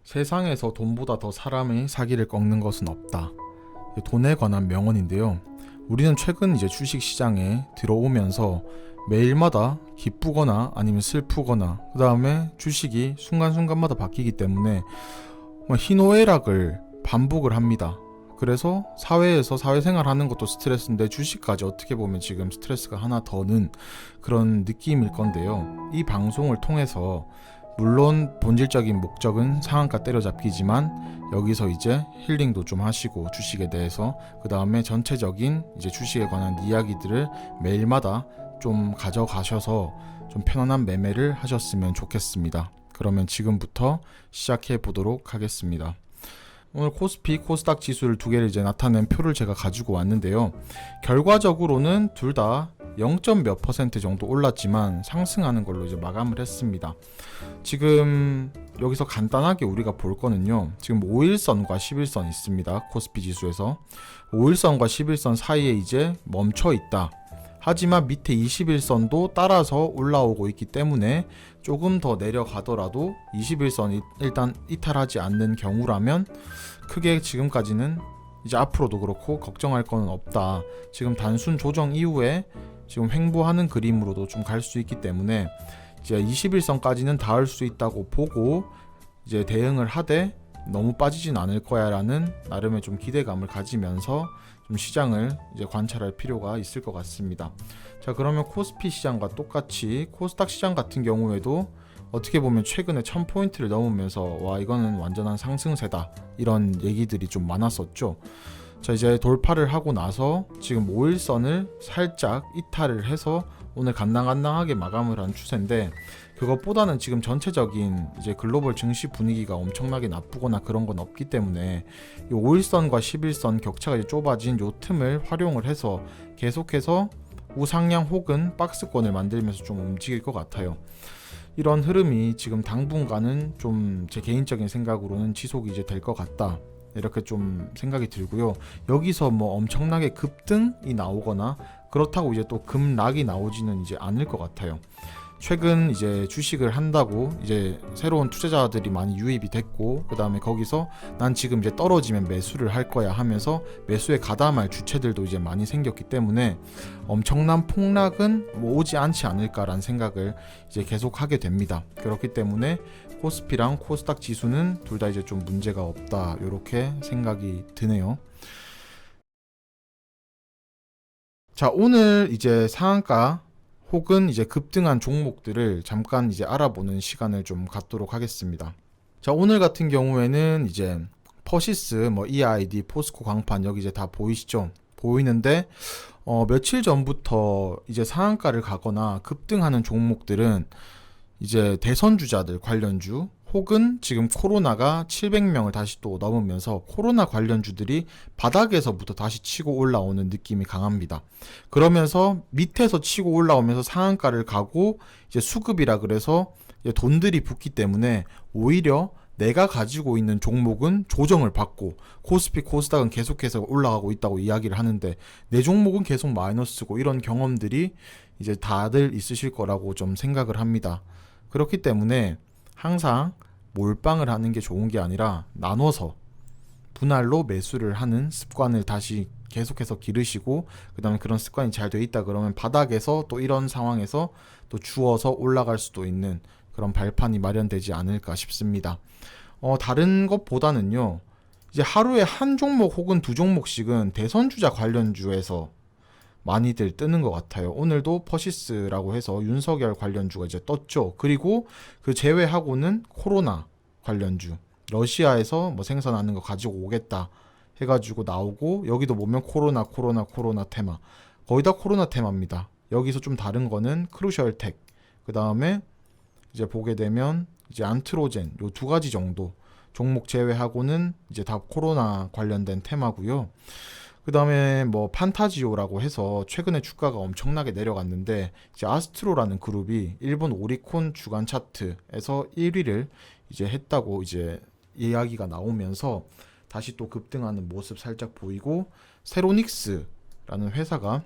세상에서 돈보다 더 사람의 사기를 꺾는 것은 없다. 돈에 관한 명언인데요. 우리는 최근 이제 주식 시장에 들어오면서 매일마다 기쁘거나 아니면 슬프거나 그 다음에 주식이 순간순간마다 바뀌기 때문에 희노애락을 반복을 합니다. 그래서 사회에서 사회생활 하는 것도 스트레스인데 주식까지 어떻게 보면 지금 스트레스가 하나 더는 그런 느낌일 건데요. 이 방송을 통해서 물론 본질적인 목적은 상한가 때려잡기지만 여기서 이제 힐링도 좀 하시고 주식에 대해서 그 다음에 전체적인 이제 주식에 관한 이야기들을 매일마다 좀 가져가셔서 좀 편안한 매매를 하셨으면 좋겠습니다. 그러면 지금부터 시작해 보도록 하겠습니다. 오늘 코스피, 코스닥 지수를 두 개를 이제 나타낸 표를 제가 가지고 왔는데요. 결과적으로는 둘 다 0. 몇 % 정도 올랐지만 상승하는 걸로 이제 마감을 했습니다. 지금 여기서 간단하게 우리가 볼 거는요. 지금 5일선과 11선 있습니다. 코스피 지수에서 5일선과 11선 사이에 이제 멈춰 있다. 하지만 밑에 21선도 따라서 올라오고 있기 때문에 조금 더 내려가더라도 21선 일단 이탈하지 않는 경우라면 크게 지금까지는 이제 앞으로도 그렇고 걱정할 건 없다. 지금 단순 조정 이후에 지금 횡보하는 그림으로도 좀 갈 수 있기 때문에 이제 21선까지는 닿을 수 있다고 보고 이제 대응을 하되 너무 빠지진 않을 거야 라는 나름의 좀 기대감을 가지면서 좀 시장을 이제 관찰할 필요가 있을 것 같습니다. 자, 그러면 코스피 시장과 똑같이 코스닥 시장 같은 경우에도 어떻게 보면 최근에 1000포인트를 넘으면서 와 이거는 완전한 상승세다 이런 얘기들이 좀 많았었죠. 자, 이제 돌파를 하고 나서 지금 5일선을 살짝 이탈을 해서 오늘 간당간당하게 마감을 한 추세인데 그것보다는 지금 전체적인 이제 글로벌 증시 분위기가 엄청나게 나쁘거나 그런 건 없기 때문에 이 5일선과 11선 격차가 이제 좁아진 요 틈을 활용을 해서 계속해서 우상향 혹은 박스권을 만들면서 좀 움직일 것 같아요. 이런 흐름이 지금 당분간은 좀 제 개인적인 생각으로는 지속이 이제 될 것 같다. 이렇게 좀 생각이 들고요. 여기서 뭐 엄청나게 급등이 나오거나 그렇다고 이제 또 급락이 나오지는 이제 않을 것 같아요. 최근 이제 주식을 한다고 이제 새로운 투자자들이 많이 유입이 됐고 그 다음에 거기서 난 지금 이제 떨어지면 매수를 할 거야 하면서 매수에 가담할 주체들도 이제 많이 생겼기 때문에 엄청난 폭락은 뭐 오지 않지 않을까라는 생각을 이제 계속 하게 됩니다. 그렇기 때문에 코스피랑 코스닥 지수는 둘 다 이제 좀 문제가 없다 이렇게 생각이 드네요. 자, 오늘 이제 상한가 혹은 이제 급등한 종목들을 잠깐 이제 알아보는 시간을 좀 갖도록 하겠습니다. 자, 오늘 같은 경우에는 이제 퍼시스, 뭐 EID, 포스코 광판 여기 이제 다 보이시죠? 보이는데 며칠 전부터 이제 상한가를 가거나 급등하는 종목들은 이제 대선 주자들 관련주 혹은 지금 코로나가 700명을 다시 또 넘으면서 코로나 관련주들이 바닥에서부터 다시 치고 올라오는 느낌이 강합니다. 그러면서 밑에서 치고 올라오면서 상한가를 가고 이제 수급이라 그래서 이제 돈들이 붙기 때문에 오히려 내가 가지고 있는 종목은 조정을 받고 코스피, 코스닥은 계속해서 올라가고 있다고 이야기를 하는데 내 종목은 계속 마이너스고 이런 경험들이 이제 다들 있으실 거라고 좀 생각을 합니다. 그렇기 때문에 항상 몰빵을 하는 게 좋은 게 아니라 나눠서 분할로 매수를 하는 습관을 다시 계속해서 기르시고 그 다음에 그런 습관이 잘 돼 있다 그러면 바닥에서 또 이런 상황에서 또 주워서 올라갈 수도 있는 그런 발판이 마련되지 않을까 싶습니다. 다른 것보다는요 이제 하루에 한 종목 혹은 두 종목씩은 대선 주자 관련주에서 많이들 뜨는 것 같아요. 오늘도 퍼시스라고 해서 윤석열 관련주가 이제 떴죠. 그리고 그 제외하고는 코로나 관련주, 러시아에서 뭐 생산하는 거 가지고 오겠다 해가지고 나오고 여기도 보면 코로나 테마, 거의 다 코로나 테마입니다. 여기서 좀 다른 거는 크루셜텍, 그 다음에 이제 보게 되면 이제 안트로젠 요 두 가지 정도 종목 제외하고는 이제 다 코로나 관련된 테마고요. 그 다음에 뭐 판타지오라고 해서 최근에 주가가 엄청나게 내려갔는데 이제 아스트로라는 그룹이 일본 오리콘 주간 차트에서 1위를 이제 했다고 이제 이야기가 나오면서 다시 또 급등하는 모습 살짝 보이고 세로닉스라는 회사가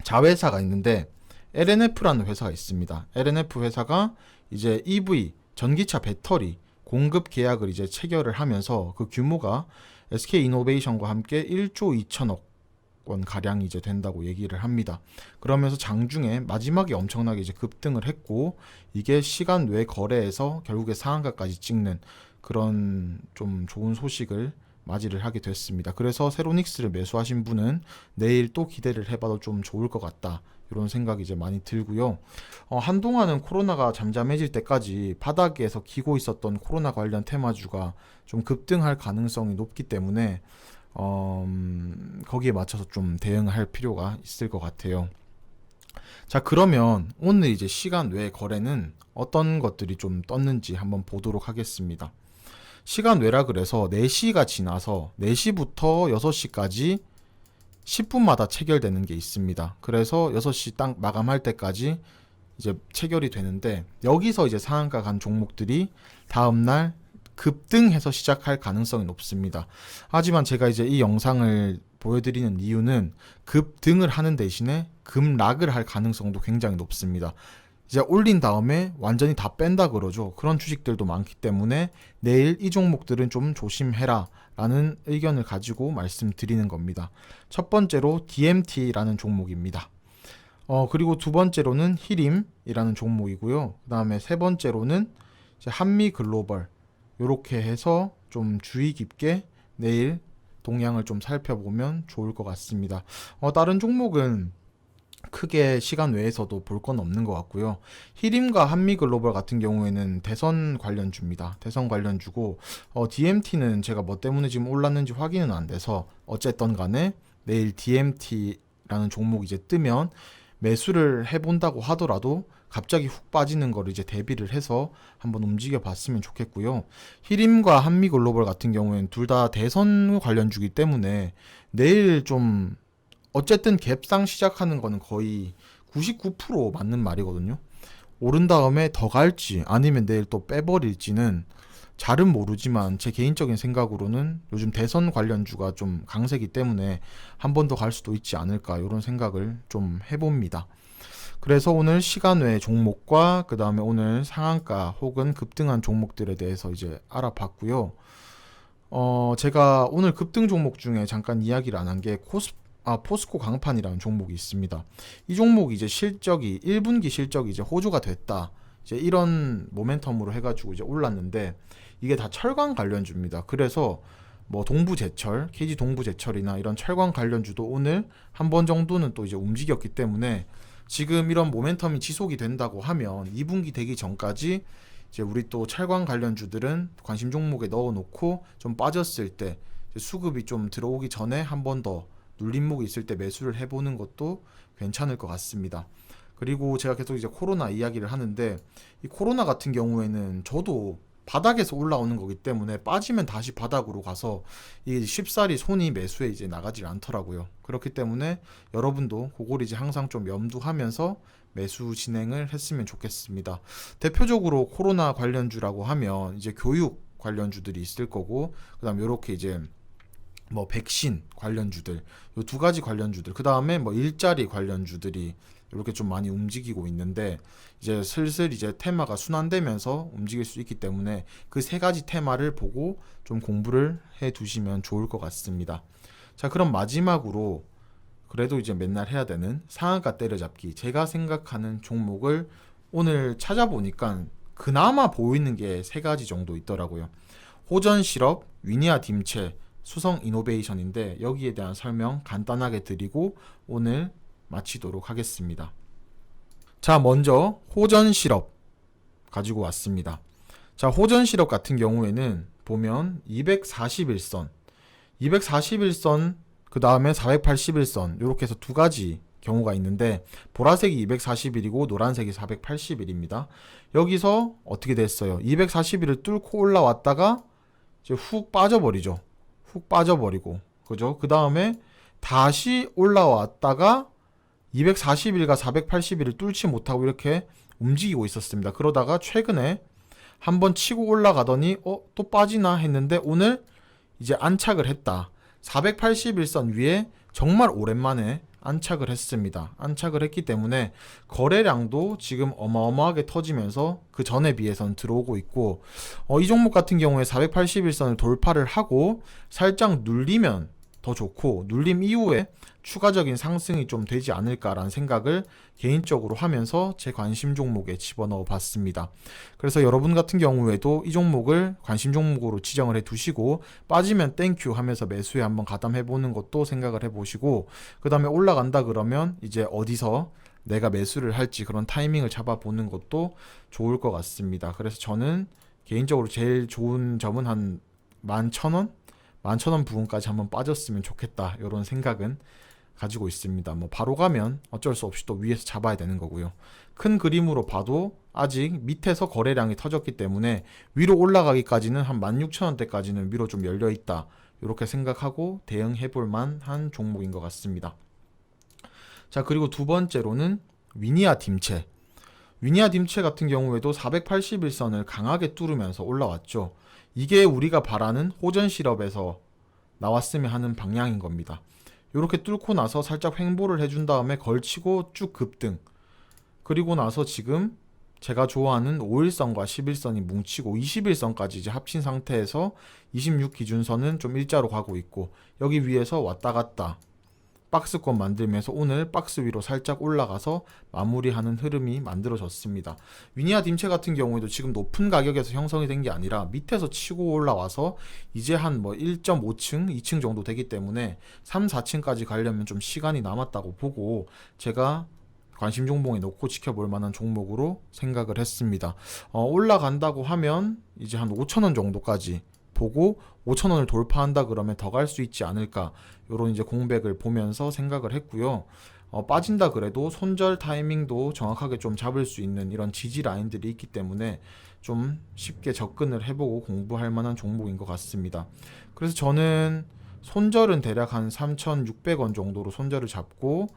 자회사가 있는데 LNF라는 회사가 있습니다. LNF 회사가 이제 EV 전기차 배터리 공급 계약을 이제 체결을 하면서 그 규모가 SK이노베이션과 함께 1조 2천억 원 가량이 이제 된다고 얘기를 합니다. 그러면서 장중에 마지막에 엄청나게 이제 급등을 했고, 이게 시간 외 거래에서 결국에 상한가까지 찍는 그런 좀 좋은 소식을 맞이를 하게 됐습니다. 그래서 세로닉스를 매수하신 분은 내일 또 기대를 해봐도 좀 좋을 것 같다, 이런 생각이 이제 많이 들고요. 한동안은 코로나가 잠잠해질 때까지 바닥에서 기고 있었던 코로나 관련 테마주가 좀 급등할 가능성이 높기 때문에 거기에 맞춰서 좀 대응할 필요가 있을 것 같아요. 자, 그러면 오늘 이제 시간 외 거래는 어떤 것들이 좀 떴는지 한번 보도록 하겠습니다. 시간 외라 그래서 4시가 지나서 4시부터 6시까지 10분마다 체결되는 게 있습니다. 그래서 6시 딱 마감할 때까지 이제 체결이 되는데, 여기서 이제 상한가 간 종목들이 다음날 급등해서 시작할 가능성이 높습니다. 하지만 제가 이제 이 영상을 보여드리는 이유는 급등을 하는 대신에 급락을 할 가능성도 굉장히 높습니다. 이제 올린 다음에 완전히 다 뺀다 그러죠. 그런 주식들도 많기 때문에 내일 이 종목들은 좀 조심해라 라는 의견을 가지고 말씀드리는 겁니다. 첫 번째로 DMT라는 종목입니다. 그리고 두 번째로는 히림이라는 종목이고요. 그 다음에 세 번째로는 이제 한미글로벌, 요렇게 해서 좀 주의 깊게 내일 동향을 좀 살펴보면 좋을 것 같습니다. 다른 종목은 크게 시간 외에서도 볼 건 없는 것 같고요. 히림과 한미글로벌 같은 경우에는 대선 관련주입니다. 대선 관련주고, DMT는 제가 뭐 때문에 지금 올랐는지 확인은 안 돼서 어쨌든 간에 내일 DMT라는 종목이 이제 뜨면 매수를 해본다고 하더라도 갑자기 훅 빠지는 걸 이제 대비를 해서 한번 움직여 봤으면 좋겠고요. 히림과 한미글로벌 같은 경우에는 둘 다 대선 관련주기 때문에 내일 좀 어쨌든 갭상 시작하는 거는 거의 99% 맞는 말이거든요. 오른 다음에 더 갈지 아니면 내일 또 빼버릴지는 잘은 모르지만 제 개인적인 생각으로는 요즘 대선 관련주가 좀 강세기 때문에 한 번 더 갈 수도 있지 않을까, 이런 생각을 좀 해봅니다. 그래서 오늘 시간 외 종목과 그 다음에 오늘 상한가 혹은 급등한 종목들에 대해서 이제 알아봤고요. 제가 오늘 급등 종목 중에 잠깐 이야기를 안 한 게 포스코 강판이라는 종목이 있습니다. 이 종목이 이제 실적이 1분기 실적이 이제 호조가 됐다, 이제 이런 모멘텀으로 해가지고 이제 올랐는데, 이게 다 철강 관련주입니다. 그래서 뭐 동부제철, KG 동부제철이나 이런 철강 관련주도 오늘 한 번 정도는 또 이제 움직였기 때문에 지금 이런 모멘텀이 지속이 된다고 하면 2분기 되기 전까지 이제 우리 또 철강 관련주들은 관심 종목에 넣어놓고 좀 빠졌을 때 수급이 좀 들어오기 전에 한 번 더 눌림목이 있을 때 매수를 해보는 것도 괜찮을 것 같습니다. 그리고 제가 계속 이제 코로나 이야기를 하는데, 이 코로나 같은 경우에는 저도 바닥에서 올라오는 거기 때문에 빠지면 다시 바닥으로 가서 이게 쉽사리 손이 매수에 이제 나가질 않더라고요. 그렇기 때문에 여러분도 그걸 이제 항상 좀 염두하면서 매수 진행을 했으면 좋겠습니다. 대표적으로 코로나 관련주라고 하면 이제 교육 관련주들이 있을 거고, 그다음 요렇게 이제 뭐 백신 관련주들, 요 두 가지 관련주들, 그 다음에 뭐 일자리 관련주들이 이렇게 좀 많이 움직이고 있는데, 이제 슬슬 이제 테마가 순환되면서 움직일 수 있기 때문에 그 세 가지 테마를 보고 좀 공부를 해 두시면 좋을 것 같습니다. 자, 그럼 마지막으로 그래도 이제 맨날 해야 되는 상한가 때려잡기, 제가 생각하는 종목을 오늘 찾아보니까 그나마 보이는 게 세 가지 정도 있더라고요. 호전실업, 위니아 딤체, 수성이노베이션인데 여기에 대한 설명 간단하게 드리고 오늘 마치도록 하겠습니다. 자, 먼저 호전실업 가지고 왔습니다. 자, 호전실업 같은 경우에는 보면 241선, 그 다음에 481선, 이렇게 해서 두 가지 경우가 있는데, 보라색이 241이고 노란색이 481입니다. 여기서 어떻게 됐어요? 241을 뚫고 올라왔다가 이제 훅 빠져버리죠. 훅 빠져버리고, 그죠? 그 다음에 다시 올라왔다가 241과 481을 뚫지 못하고 이렇게 움직이고 있었습니다. 그러다가 최근에 한번 치고 올라가더니 또 빠지나 했는데 오늘 이제 안착을 했다. 481선 위에 정말 오랜만에 안착을 했습니다. 안착을 했기 때문에 거래량도 지금 어마어마하게 터지면서 그 전에 비해서는 들어오고 있고, 이 종목 같은 경우에 481선을 돌파를 하고 살짝 눌리면 더 좋고, 눌림 이후에 추가적인 상승이 좀 되지 않을까라는 생각을 개인적으로 하면서 제 관심 종목에 집어넣어 봤습니다. 그래서 여러분 같은 경우에도 이 종목을 관심 종목으로 지정을 해 두시고, 빠지면 땡큐 하면서 매수에 한번 가담해 보는 것도 생각을 해 보시고, 그 다음에 올라간다 그러면 이제 어디서 내가 매수를 할지 그런 타이밍을 잡아 보는 것도 좋을 것 같습니다. 그래서 저는 개인적으로 제일 좋은 점은 한 11,000원? 11,000원 부분까지 한번 빠졌으면 좋겠다, 이런 생각은 가지고 있습니다. 뭐 바로 가면 어쩔 수 없이 또 위에서 잡아야 되는 거고요. 큰 그림으로 봐도 아직 밑에서 거래량이 터졌기 때문에 위로 올라가기까지는 한 16,000원대까지는 위로 좀 열려 있다, 이렇게 생각하고 대응해 볼 만한 종목인 것 같습니다. 자, 그리고 두 번째로는 위니아 딤체. 위니아 딤체 같은 경우에도 481선을 강하게 뚫으면서 올라왔죠. 이게 우리가 바라는 호전 실업에서 나왔으면 하는 방향인 겁니다. 이렇게 뚫고 나서 살짝 횡보를 해준 다음에 걸치고 쭉 급등. 그리고 나서 지금 제가 좋아하는 5일선과 11선이 뭉치고 21선까지 이제 합친 상태에서 26 기준선은 좀 일자로 가고 있고, 여기 위에서 왔다 갔다 박스권 만들면서 오늘 박스 위로 살짝 올라가서 마무리하는 흐름이 만들어졌습니다. 위니아 딤체 같은 경우에도 지금 높은 가격에서 형성이 된 게 아니라 밑에서 치고 올라와서 이제 한 뭐 1.5층, 2층 정도 되기 때문에 3, 4층까지 가려면 좀 시간이 남았다고 보고 제가 관심 종목에 놓고 지켜볼 만한 종목으로 생각을 했습니다. 올라간다고 하면 이제 한 5,000원 정도까지 보고 5,000원을 돌파한다 그러면 더 갈 수 있지 않을까, 요런 이제 공백을 보면서 생각을 했고요. 빠진다 그래도 손절 타이밍도 정확하게 좀 잡을 수 있는 이런 지지 라인들이 있기 때문에 좀 쉽게 접근을 해보고 공부할 만한 종목인 것 같습니다. 그래서 저는 손절은 대략 한 3,600원 정도로 손절을 잡고,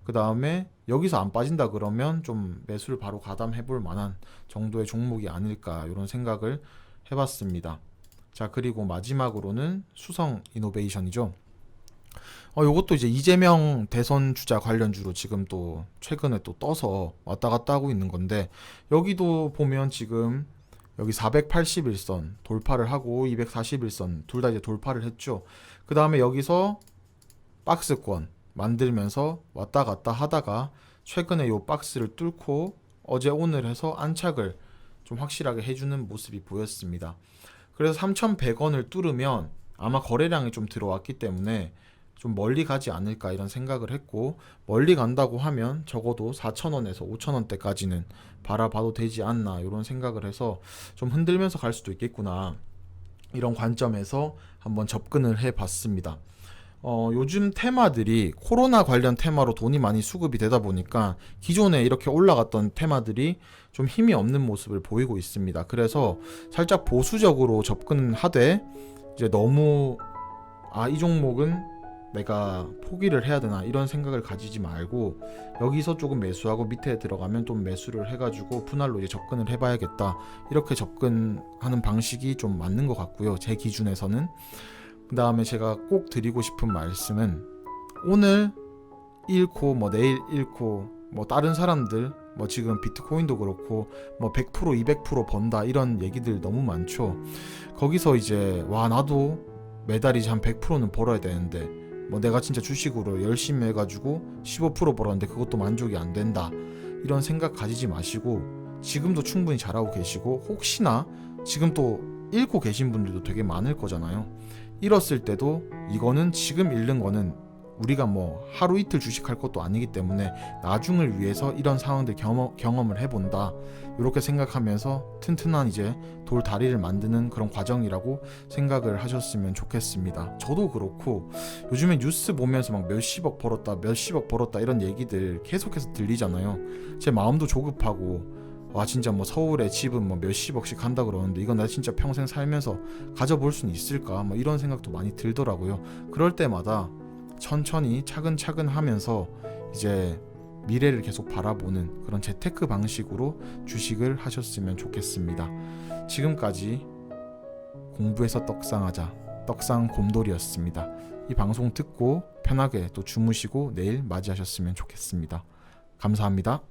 그 다음에 여기서 안 빠진다 그러면 좀 매수를 바로 가담해 볼 만한 정도의 종목이 아닐까, 이런 생각을 해봤습니다. 자, 그리고 마지막으로는 수성 이노베이션이죠. 요것도 이제 이재명 대선 주자 관련주로 지금 또 최근에 또 떠서 왔다 갔다 하고 있는 건데, 여기도 보면 지금 여기 481선 돌파를 하고 241선 둘 다 이제 돌파를 했죠. 그 다음에 여기서 박스권 만들면서 왔다 갔다 하다가 최근에 요 박스를 뚫고 어제 오늘 해서 안착을 좀 확실하게 해주는 모습이 보였습니다. 그래서 3,100원을 뚫으면 아마 거래량이 좀 들어왔기 때문에 좀 멀리 가지 않을까, 이런 생각을 했고, 멀리 간다고 하면 적어도 4,000원에서 5,000원대까지는 바라봐도 되지 않나, 이런 생각을 해서 좀 흔들면서 갈 수도 있겠구나, 이런 관점에서 한번 접근을 해봤습니다. 요즘 테마들이 코로나 관련 테마로 돈이 많이 수급이 되다 보니까 기존에 이렇게 올라갔던 테마들이 좀 힘이 없는 모습을 보이고 있습니다. 그래서 살짝 보수적으로 접근하되 이제 너무 이 종목은 내가 포기를 해야 되나, 이런 생각을 가지지 말고 여기서 조금 매수하고 밑에 들어가면 좀 매수를 해가지고 분할로 이제 접근을 해봐야겠다, 이렇게 접근하는 방식이 좀 맞는 것 같고요, 제 기준에서는. 그 다음에 제가 꼭 드리고 싶은 말씀은, 오늘 잃고 뭐 내일 잃고 뭐 다른 사람들 뭐 지금 비트코인도 그렇고 뭐 100% 200% 번다, 이런 얘기들 너무 많죠. 거기서 이제 나도 매달 이제 한 100%는 벌어야 되는데 뭐 내가 진짜 주식으로 열심히 해가지고 15% 벌었는데 그것도 만족이 안 된다, 이런 생각 가지지 마시고 지금도 충분히 잘하고 계시고, 혹시나 지금 또 잃고 계신 분들도 되게 많을 거잖아요. 잃었을 때도 이거는 지금 잃는 거는 우리가 뭐 하루 이틀 주식할 것도 아니기 때문에 나중을 위해서 이런 상황들 경험을 해본다, 이렇게 생각하면서 튼튼한 이제 돌다리를 만드는 그런 과정이라고 생각을 하셨으면 좋겠습니다. 저도 그렇고 요즘에 뉴스 보면서 막 몇십억 벌었다 이런 얘기들 계속해서 들리잖아요. 제 마음도 조급하고, 진짜 뭐 서울에 집은 뭐 몇십억씩 한다 그러는데 이건 나 진짜 평생 살면서 가져볼 수는 있을까, 뭐 이런 생각도 많이 들더라고요. 그럴 때마다 천천히 차근차근 하면서 이제 미래를 계속 바라보는 그런 재테크 방식으로 주식을 하셨으면 좋겠습니다. 지금까지 공부해서 떡상하자 떡상 곰돌이였습니다. 이 방송 듣고 편하게 또 주무시고 내일 맞이하셨으면 좋겠습니다. 감사합니다.